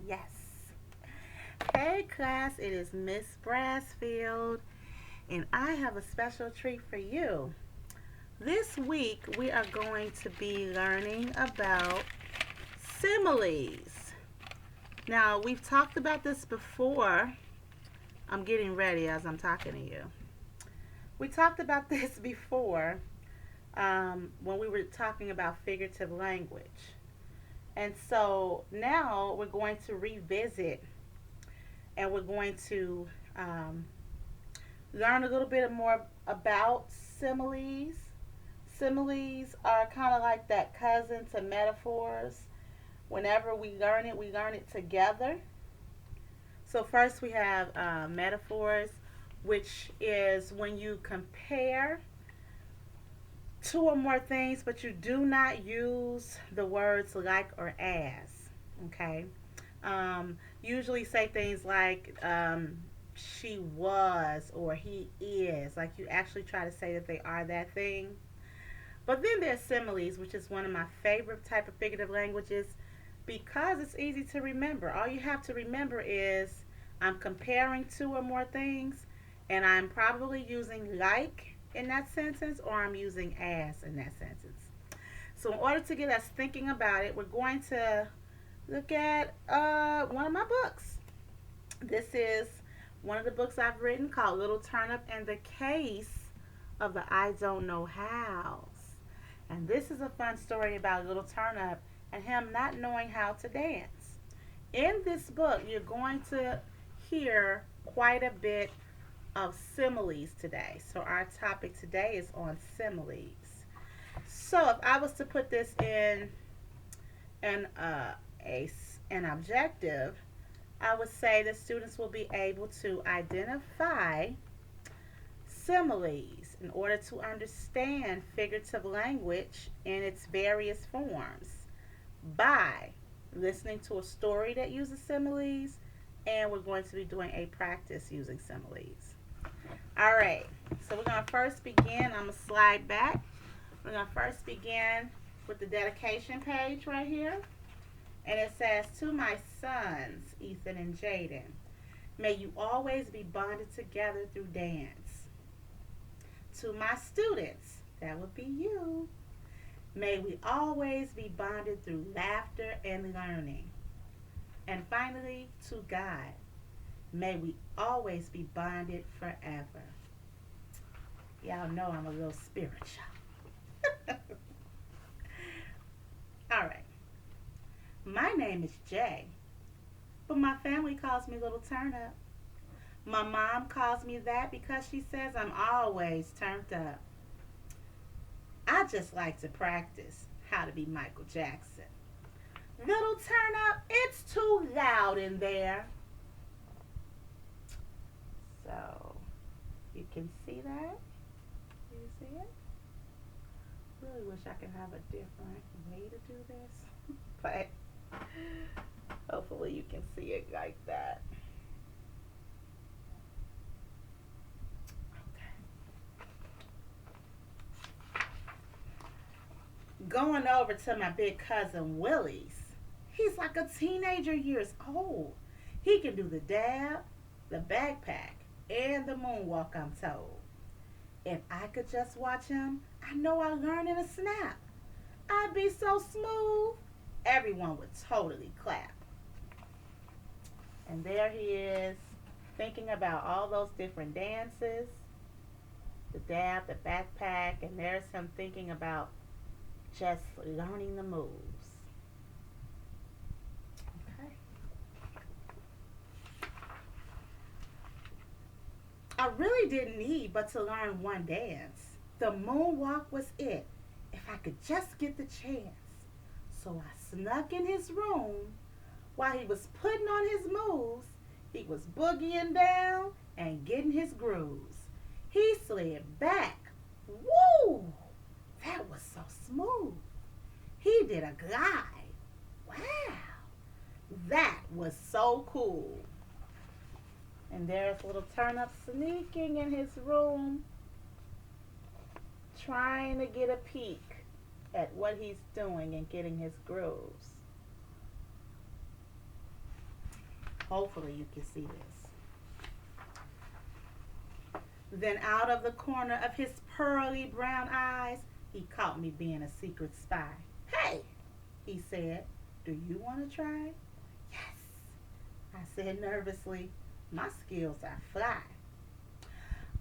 Yes. Hey class, it is Miss Brasfield, and I have a special treat for you. This week we are going to be learning about similes. Now, we've talked about this before. I'm getting ready as I'm talking to you. We talked about this before when we were talking about figurative language. And so now we're going to revisit and we're going to um, learn a little bit more about similes. Similes are kind of like that cousin to metaphors. Whenever we learn it together. So, first we have metaphors, which is when you compare two or more things, but you do not use the words like or as. Okay. Usually say things like she was or he is. Like you actually try to say that they are that thing. But then there's similes, which is one of my favorite type of figurative languages because it's easy to remember. All you have to remember is I'm comparing two or more things, and I'm probably using like in that sentence or I'm using as in that sentence. So, in order to get us thinking about it, we're going to look at one of my books. This is one of the books I've written called Little Turnip and the Case of the I Don't Know Hows. And this is a fun story about Little Turnip and him not knowing how to dance. In this book, you're going to hear quite a bit of similes today. So, our topic today is on similes. So, if I was to put this in an, a, an objective, I would say that students will be able to identify similes in order to understand figurative language in its various forms by listening to a story that uses similes, and we're going to be doing a practice using similes. All right, so we're going to first begin. I'm going to slide back. We're going to first begin with the dedication page right here. And it says, to my sons, Ethan and Jaden, may you always be bonded together through dance. To my students, that would be you, may we always be bonded through laughter and learning. And finally, to God, may we always be bonded forever. Y'all know I'm a little spiritual. All right. My name is Jay, but my family calls me Little Turnip. My mom calls me that because she says I'm always turned up. I just like to practice how to be Michael Jackson. Little Turnip, it's too loud in there. So, you can see that? You see it? Really wish I could have a different way to do this. But hopefully you can see it like that. Going over to my big cousin Willie's. He's like a teenager years old. He can do the dab, the backpack, and the moonwalk, I'm told. If I could just watch him, I know I'd learn in a snap. I'd be so smooth, everyone would totally clap. And there he is, thinking about all those different dances, the dab, the backpack, and there's him thinking about just learning the moves. Okay. I really didn't need but to learn one dance. The moonwalk was it, if I could just get the chance. So I snuck in his room while he was putting on his moves. He was boogieing down and getting his grooves. He slid back. Woo! That was so smooth. He did a glide. Wow! That was so cool. And there's little Turnip sneaking in his room, trying to get a peek at what he's doing and getting his grooves. Hopefully you can see this. Then out of the corner of his pearly brown eyes, he caught me being a secret spy. Hey, he said, do you want to try? Yes, I said nervously. My skills are fly.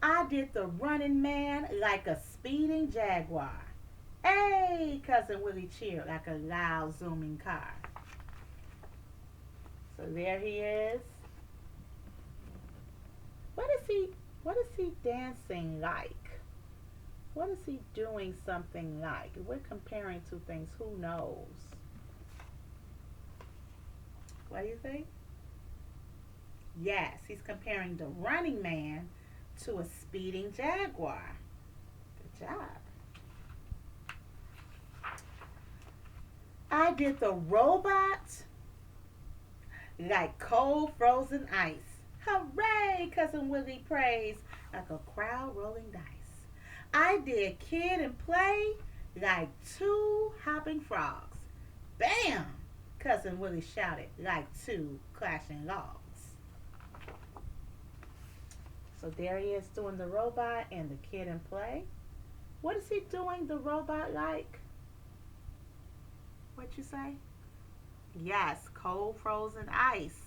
I did the running man like a speeding jaguar. Hey, Cousin Willie cheered like a loud zooming car. So there he is. What is he dancing like? What is he doing something like? We're comparing two things. Who knows? What do you think? Yes, he's comparing the running man to a speeding jaguar. Good job. I did the robot like cold frozen ice. Hooray, Cousin Willie praised like a crowd rolling dice. I did kid and play like two hopping frogs. Bam! Cousin Willie shouted like two clashing logs. So there he is doing the robot and the kid and play. What is he doing the robot like? What you say? Yes, cold frozen ice.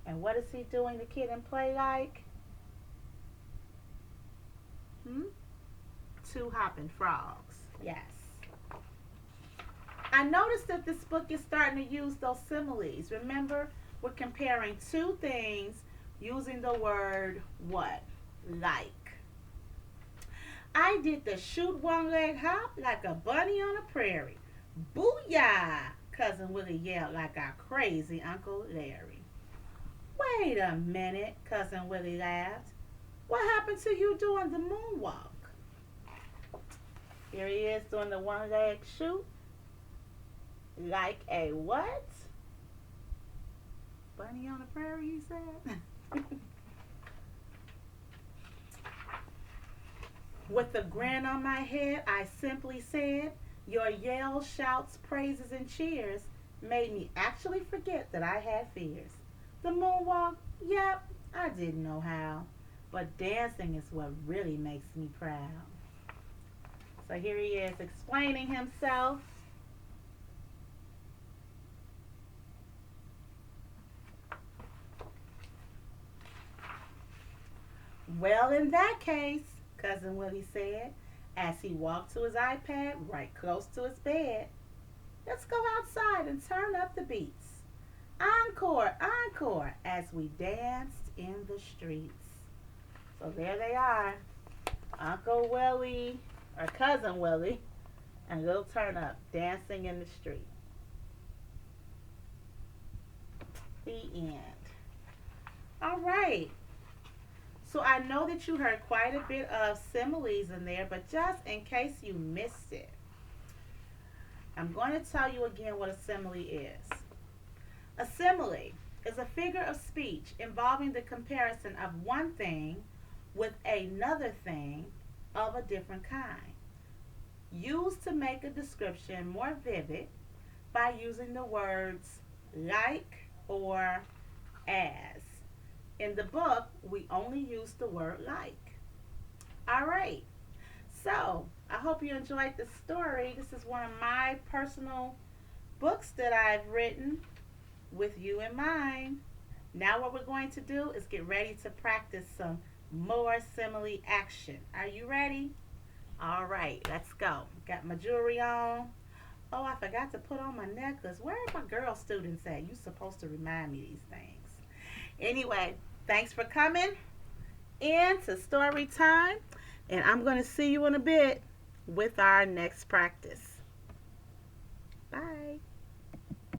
And what is he doing the kid and play like? Two hopping frogs. Yes. I noticed that this book is starting to use those similes. Remember, we're comparing two things using the word what? Like. I did the shoot one leg hop like a bunny on a prairie. Booyah! Cousin Willie yelled like our crazy Uncle Larry. Wait a minute, Cousin Willie laughed. What happened to you doing the moonwalk? Here he is doing the one leg shoot. Like a what? Bunny on the prairie, you said? With a grin on my head, I simply said, your yells, shouts, praises, and cheers made me actually forget that I had fears. The moonwalk, yep, I didn't know how, but dancing is what really makes me proud. So here he is explaining himself. Well, in that case, Cousin Willie said, as he walked to his iPad right close to his bed, let's go outside and turn up the beats. Encore, encore, as we danced in the streets. So there they are, Uncle Willie, or Cousin Willie, and Little Turnip dancing in the street. The end. All right. So I know that you heard quite a bit of similes in there, but just in case you missed it, I'm going to tell you again what a simile is. A simile is a figure of speech involving the comparison of one thing with another thing of a different kind, used to make a description more vivid by using the words like or as. In the book, we only use the word like. All right. So, I hope you enjoyed the story. This is one of my personal books that I've written with you in mind. Now what we're going to do is get ready to practice some more simile action. Are you ready? All right, let's go. Got my jewelry on. Oh, I forgot to put on my necklace. Where are my girl students at? You're supposed to remind me these things. Anyway, thanks for coming in to story time. And I'm going to see you in a bit with our next practice. Bye.